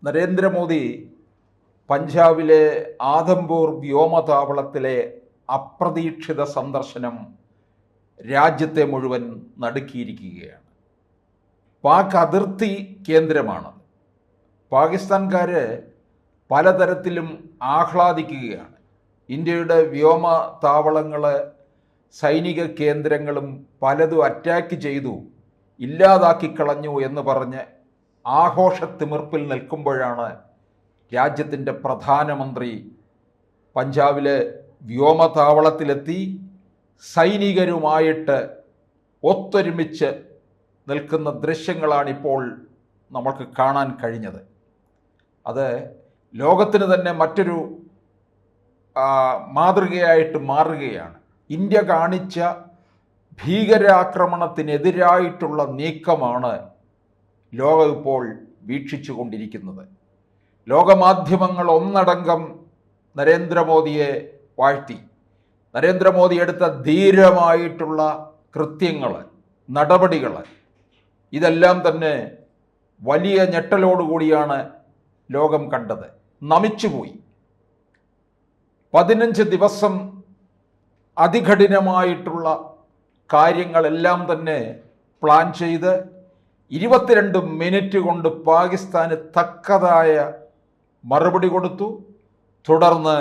നരേന്ദ്രമോദി പഞ്ചാബിലെ ആദംപൂർ വ്യോമതാവളത്തിലെ അപ്രതീക്ഷിത സന്ദർശനം രാജ്യത്തെ മുഴുവൻ നടുക്കിയിരിക്കുകയാണ്. പാക് അതിർത്തി കേന്ദ്രമാണ്. പാകിസ്ഥാൻകാർ പലതരത്തിലും ആഹ്ലാദിക്കുകയാണ്. ഇന്ത്യയുടെ വ്യോമതാവളങ്ങൾ, സൈനിക കേന്ദ്രങ്ങളും പലതും അറ്റാക്ക് ചെയ്തു, ഇല്ലാതാക്കി കളഞ്ഞു എന്ന് പറഞ്ഞ് ആഘോഷത്തിമിർപ്പിൽ നിൽക്കുമ്പോഴാണ് രാജ്യത്തിൻ്റെ പ്രധാനമന്ത്രി പഞ്ചാബിലെ വ്യോമതാവളത്തിലെത്തി സൈനികരുമായിട്ട് ഒത്തൊരുമിച്ച് നിൽക്കുന്ന ദൃശ്യങ്ങളാണിപ്പോൾ നമുക്ക് കാണാൻ കഴിഞ്ഞത്. അത് ലോകത്തിന് തന്നെ മറ്റൊരു മാതൃകയായിട്ട് മാറുകയാണ്. ഇന്ത്യ കാണിച്ച ഭീകരാക്രമണത്തിനെതിരായിട്ടുള്ള നീക്കമാണ് ലോകം ഇപ്പോൾ വീക്ഷിച്ചു കൊണ്ടിരിക്കുന്നത്. ലോകമാധ്യമങ്ങൾ ഒന്നടങ്കം നരേന്ദ്രമോദിയെ വാഴ്ത്തി. നരേന്ദ്രമോദി എടുത്ത ധീരമായിട്ടുള്ള കൃത്യങ്ങൾ, നടപടികൾ, ഇതെല്ലാം തന്നെ വലിയ ഞെട്ടലോടുകൂടിയാണ് ലോകം കണ്ടത്. നമിച്ചുപോയി. 15 ദിവസം അതികഠിനമായിട്ടുള്ള കാര്യങ്ങളെല്ലാം തന്നെ പ്ലാൻ ചെയ്ത് 22 മിനിറ്റ് കൊണ്ട് പാകിസ്ഥാന് തക്കതായ മറുപടി കൊടുത്തു. തുടർന്ന്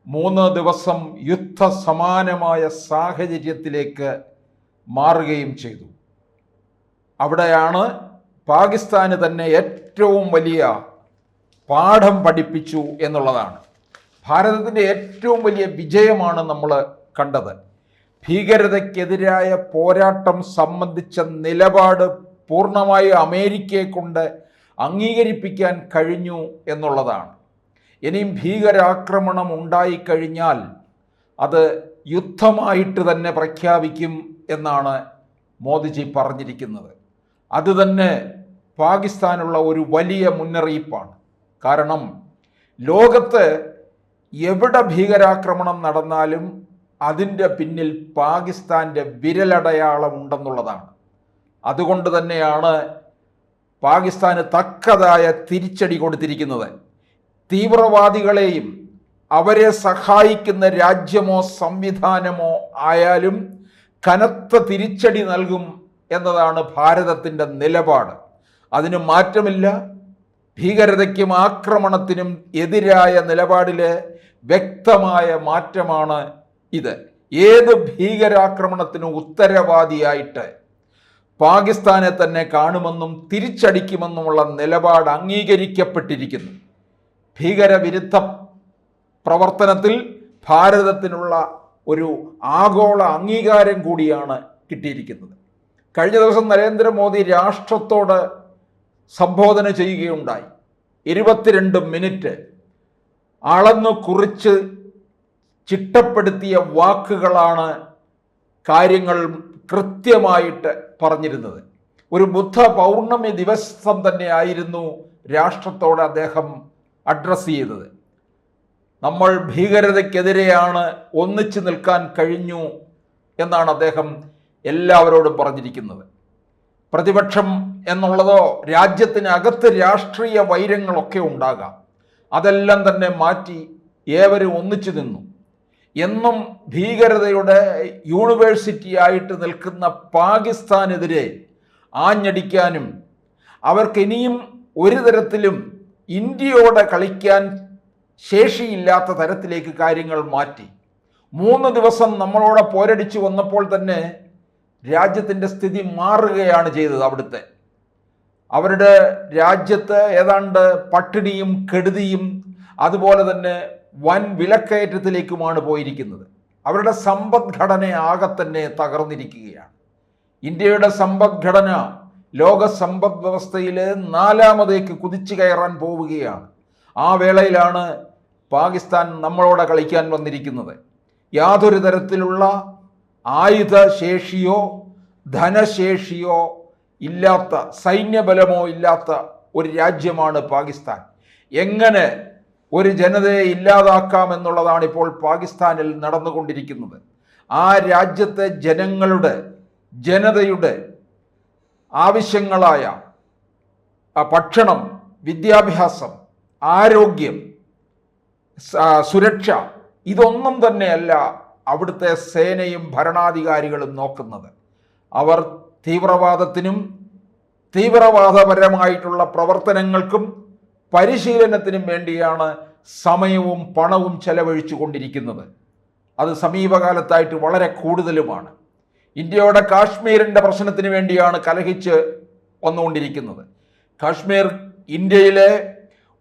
3 ദിവസം യുദ്ധസമാനമായ സാഹചര്യത്തിലേക്ക് മാറുകയും ചെയ്തു. അവിടെയാണ് പാകിസ്ഥാന് തന്നെ ഏറ്റവും വലിയ പാഠം പഠിപ്പിച്ചു എന്നുള്ളതാണ്. ഭാരതത്തിൻ്റെ ഏറ്റവും വലിയ വിജയമാണ് നമ്മൾ കണ്ടത്. ഭീകരതയ്ക്കെതിരായ പോരാട്ടം സംബന്ധിച്ച നിലപാട് പൂർണ്ണമായി അമേരിക്കയെ കൊണ്ട് അംഗീകരിപ്പിക്കാൻ കഴിഞ്ഞു എന്നുള്ളതാണ്. ഇനിയും ഭീകരാക്രമണം ഉണ്ടായിക്കഴിഞ്ഞാൽ അത് യുദ്ധമായിട്ട് തന്നെ പ്രഖ്യാപിക്കും എന്നാണ് മോദിജി പറഞ്ഞിരിക്കുന്നത്. അതുതന്നെ പാകിസ്ഥാനുള്ള ഒരു വലിയ മുന്നറിയിപ്പാണ്. കാരണം ലോകത്ത് എവിടെ ഭീകരാക്രമണം നടന്നാലും അതിൻ്റെ പിന്നിൽ പാകിസ്ഥാൻ്റെ വിരലടയാളം ഉണ്ടെന്നുള്ളതാണ്. അതുകൊണ്ട് തന്നെയാണ് പാകിസ്ഥാന് തക്കതായ തിരിച്ചടി കൊടുത്തിരിക്കുന്നത്. തീവ്രവാദികളെയും അവരെ സഹായിക്കുന്ന രാജ്യമോ സംവിധാനമോ ആയാലും കനത്ത തിരിച്ചടി നൽകും എന്നതാണ് ഭാരതത്തിൻ്റെ നിലപാട്. അതിന് മാറ്റമില്ല. ഭീകരതയ്ക്കും ആക്രമണത്തിനും എതിരായ നിലപാടിലെ വ്യക്തമായ മാറ്റമാണ് ഇത്. ഏത് ഭീകരാക്രമണത്തിനും ഉത്തരവാദിയായിട്ട് പാകിസ്ഥാനെ തന്നെ കാണുമെന്നും തിരിച്ചടിക്കുമെന്നുമുള്ള നിലപാട് അംഗീകരിക്കപ്പെട്ടിരിക്കുന്നു. ഭീകരവിരുദ്ധ പ്രവർത്തനത്തിൽ ഭാരതത്തിനുള്ള ഒരു ആഗോള അംഗീകാരം കൂടിയാണ് കിട്ടിയിരിക്കുന്നത്. കഴിഞ്ഞ ദിവസം നരേന്ദ്രമോദി രാഷ്ട്രത്തോട് സംബോധന ചെയ്യുകയുണ്ടായി. 22 മിനിറ്റ് അളന്നു കുറിച്ച് ചിട്ടപ്പെടുത്തിയ വാക്കുകളാണ് കാര്യങ്ങൾ കൃത്യമായിട്ട് പറഞ്ഞിരുന്നത്. ഒരു ബുദ്ധ പൗർണമി ദിവസം തന്നെയായിരുന്നു രാഷ്ട്രത്തോട് അദ്ദേഹം അഡ്രസ്സ് ചെയ്തത്. നമ്മൾ ഭീകരതയ്ക്കെതിരെയാണ് ഒന്നിച്ചു നിൽക്കാൻ കഴിഞ്ഞു എന്നാണ് അദ്ദേഹം എല്ലാവരോടും പറഞ്ഞിരിക്കുന്നത്. പ്രതിപക്ഷം എന്നുള്ളതോ രാജ്യത്തിനകത്ത് രാഷ്ട്രീയ വൈരങ്ങളൊക്കെ ഉണ്ടാകാം, അതെല്ലാം തന്നെ മാറ്റി ഏവരും ഒന്നിച്ചു നിന്നു. എന്നും ഭീകരതയുടെ യൂണിവേഴ്സിറ്റി ആയിട്ട് നിൽക്കുന്ന പാകിസ്ഥാനെതിരെ ആഞ്ഞടിക്കാനും അവർക്ക് ഇനിയും ഒരു തരത്തിലും ഇന്ത്യയോടെ കളിക്കാൻ ശേഷിയില്ലാത്ത തരത്തിലേക്ക് കാര്യങ്ങൾ മാറ്റി. 3 ദിവസം നമ്മളോട് പോരടിച്ചു വന്നപ്പോൾ തന്നെ രാജ്യത്തിൻ്റെ സ്ഥിതി മാറുകയാണ് ചെയ്തത്. അവിടുത്തെ അവരുടെ രാജ്യത്ത് ഏതാണ്ട് പട്ടിണിയും കെടുതിയും അതുപോലെ തന്നെ വൻ വിലക്കയറ്റത്തിലേക്കുമാണ് പോയിരിക്കുന്നത്. അവരുടെ സമ്പദ്ഘടന ആകെ തന്നെ തകർന്നിരിക്കുകയാണ്. ഇന്ത്യയുടെ സമ്പദ്ഘടന ലോക സമ്പദ് വ്യവസ്ഥയിൽ 4ാമതേക്ക് കുതിച്ചു കയറാൻ പോവുകയാണ്. ആ വേളയിലാണ് പാകിസ്ഥാൻ നമ്മളോട് കളിക്കാൻ വന്നിരിക്കുന്നത്. യാതൊരു തരത്തിലുള്ള ആയുധശേഷിയോ ധനശേഷിയോ ഇല്ലാത്ത, സൈന്യബലമോ ഇല്ലാത്ത ഒരു രാജ്യമാണ് പാകിസ്ഥാൻ. എങ്ങനെ ഒരു ജനതയെ ഇല്ലാതാക്കാമെന്നുള്ളതാണ് ഇപ്പോൾ പാകിസ്ഥാനിൽ നടന്നുകൊണ്ടിരിക്കുന്നത്. ആ രാജ്യത്തെ ജനതയുടെ ആവശ്യങ്ങളായ ഭക്ഷണം, വിദ്യാഭ്യാസം, ആരോഗ്യം, സുരക്ഷ, ഇതൊന്നും തന്നെയല്ല അവിടുത്തെ സേനയും ഭരണാധികാരികളും നോക്കുന്നത്. അവർ തീവ്രവാദത്തിനും തീവ്രവാദപരമായിട്ടുള്ള പ്രവർത്തനങ്ങൾക്കും പരിശീലനത്തിനും വേണ്ടിയാണ് സമയവും പണവും ചെലവഴിച്ചു കൊണ്ടിരിക്കുന്നത്. അത് സമീപകാലത്തായിട്ട് വളരെ കൂടുതലുമാണ്. ഇന്ത്യയുടെ കാശ്മീരിൻ്റെ പ്രശ്നത്തിന് വേണ്ടിയാണ് കലഹിച്ച് വന്നുകൊണ്ടിരിക്കുന്നത്. കാശ്മീർ ഇന്ത്യയിലെ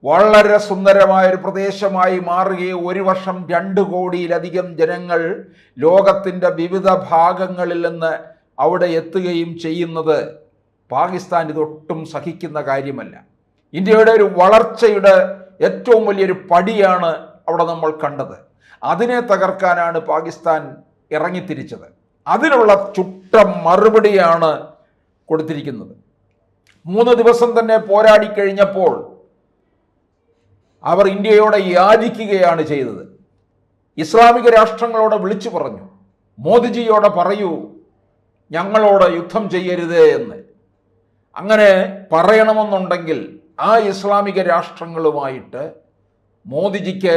വളരെ സുന്ദരമായൊരു പ്രദേശമായി മാറുകയും 1 വർഷം 2 കോടിയിലധികം ജനങ്ങൾ ലോകത്തിൻ്റെ വിവിധ ഭാഗങ്ങളിൽ നിന്ന് അവിടെ എത്തുകയും ചെയ്യുന്നത് പാകിസ്ഥാൻ ഇതൊട്ടും സഹിക്കുന്ന കാര്യമല്ല. ഇന്ത്യയുടെ ഒരു വളർച്ചയുടെ ഏറ്റവും വലിയൊരു പടിയാണ് അവിടെ നമ്മൾ കണ്ടത്. അതിനെ തകർക്കാനാണ് പാകിസ്ഥാൻ ഇറങ്ങിത്തിരിച്ചത്. അതിനുള്ള ചുട്ട മറുപടിയാണ് കൊടുത്തിരിക്കുന്നത്. 3 ദിവസം തന്നെ പോരാടി കഴിഞ്ഞപ്പോൾ അവർ ഇന്ത്യയോട് യാചിക്കുകയാണ് ചെയ്തത്. ഇസ്ലാമിക രാഷ്ട്രങ്ങളോട് വിളിച്ചു പറഞ്ഞു, മോദിജിയോട് പറയൂ ഞങ്ങളോട് യുദ്ധം ചെയ്യരുത് എന്ന്. അങ്ങനെ പറയണമെന്നുണ്ടെങ്കിൽ ആ ഇസ്ലാമിക രാഷ്ട്രങ്ങളുമായിട്ട് മോദിജിക്ക്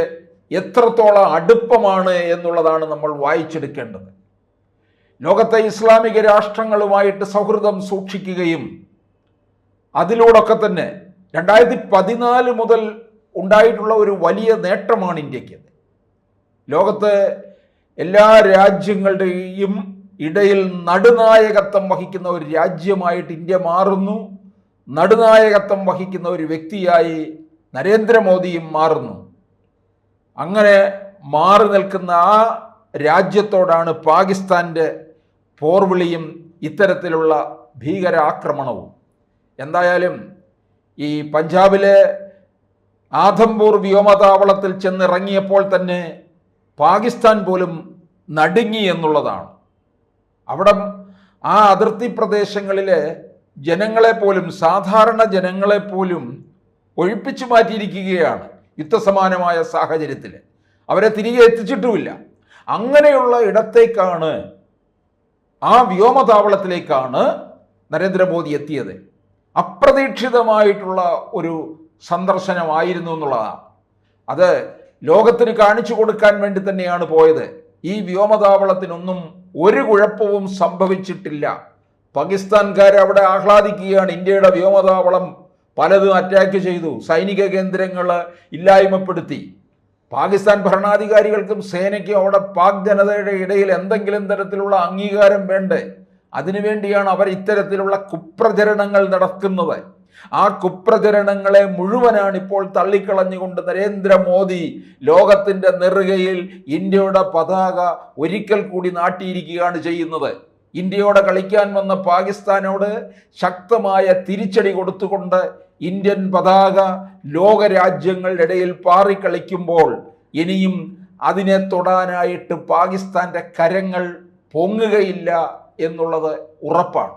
എത്രത്തോളം അടുപ്പമാണ് എന്നുള്ളതാണ് നമ്മൾ വായിച്ചെടുക്കേണ്ടത്. ലോകത്തെ ഇസ്ലാമിക രാഷ്ട്രങ്ങളുമായിട്ട് സൗഹൃദം സൂക്ഷിക്കുകയും അതിലൂടെയൊക്കെ തന്നെ 2014 മുതൽ ഉണ്ടായിട്ടുള്ള ഒരു വലിയ നേട്ടമാണ് ഇന്ത്യക്ക്. ലോകത്ത് എല്ലാ രാജ്യങ്ങളുടെയും ഇടയിൽ നടുനായകത്വം വഹിക്കുന്ന ഒരു രാജ്യമായിട്ട് ഇന്ത്യ മാറുന്നു. നടുനായകത്വം വഹിക്കുന്ന ഒരു വ്യക്തിയായി നരേന്ദ്രമോദിയും മാറുന്നു. അങ്ങനെ മാറി നിൽക്കുന്ന ആ രാജ്യത്തോടാണ് പാകിസ്ഥാൻ്റെ പോർവിളിയും ഇത്തരത്തിലുള്ള ഭീകരാക്രമണവും. എന്തായാലും ഈ പഞ്ചാബിലെ ആധംപൂർ വ്യോമതാവളത്തിൽ ചെന്നിറങ്ങിയപ്പോൾ തന്നെ പാകിസ്ഥാൻ പോലും നടുങ്ങി എന്നുള്ളതാണ്. അവിടെ ആ അതിർത്തി പ്രദേശങ്ങളിലെ ജനങ്ങളെപ്പോലും, സാധാരണ ജനങ്ങളെപ്പോലും ഒഴിപ്പിച്ചു മാറ്റിയിരിക്കുകയാണ്. യുദ്ധസമാനമായ സാഹചര്യത്തിൽ അവരെ തിരികെ എത്തിച്ചിട്ടുമില്ല. അങ്ങനെയുള്ള ഇടത്തേക്കാണ്, ആ വ്യോമതാവളത്തിലേക്കാണ് നരേന്ദ്രമോദി എത്തിയത്. അപ്രതീക്ഷിതമായിട്ടുള്ള ഒരു സന്ദർശനമായിരുന്നു എന്നുള്ളതാണ്. അത് ലോകത്തിന് കാണിച്ചു കൊടുക്കാൻ വേണ്ടി തന്നെയാണ് പോയത്. ഈ വ്യോമതാവളത്തിനൊന്നും ഒരു കുഴപ്പവും സംഭവിച്ചിട്ടില്ല. പാകിസ്ഥാൻകാർ അവിടെ ആഹ്ലാദിക്കുകയാണ്. ഇന്ത്യയുടെ വ്യോമതാവളം പലതും അറ്റാക്ക് ചെയ്തു, സൈനിക കേന്ദ്രങ്ങൾ ഇല്ലായ്മപ്പെടുത്തി. പാകിസ്ഥാൻ ഭരണാധികാരികൾക്കും സേനയ്ക്കും അവിടെ പാക് ജനതയുടെ ഇടയിൽ എന്തെങ്കിലും തരത്തിലുള്ള അംഗീകാരം വേണ്ടേ? അതിനുവേണ്ടിയാണ് അവർ ഇത്തരത്തിലുള്ള കുപ്രചരണങ്ങൾ നടക്കുന്നത്. ആ കുപ്രചരണങ്ങളെ മുഴുവനാണ് ഇപ്പോൾ തള്ളിക്കളഞ്ഞുകൊണ്ട് നരേന്ദ്രമോദി ലോകത്തിൻ്റെ നെറുകയിൽ ഇന്ത്യയുടെ പതാക ഒരിക്കൽ കൂടി നാട്ടിയിരിക്കുകയാണ് ചെയ്യുന്നത്. ഇന്ത്യയോടെ കളിക്കാൻ വന്ന പാകിസ്ഥാനോട് ശക്തമായ തിരിച്ചടി കൊടുത്തുകൊണ്ട് ഇന്ത്യൻ പതാക ലോകരാജ്യങ്ങളുടെ ഇടയിൽ പാറിക്കളിക്കുമ്പോൾ ഇനിയും അതിനെ തൊടാനായിട്ട് പാകിസ്ഥാൻ്റെ കരങ്ങൾ പൊങ്ങുകയില്ല എന്നുള്ളത് ഉറപ്പാണ്.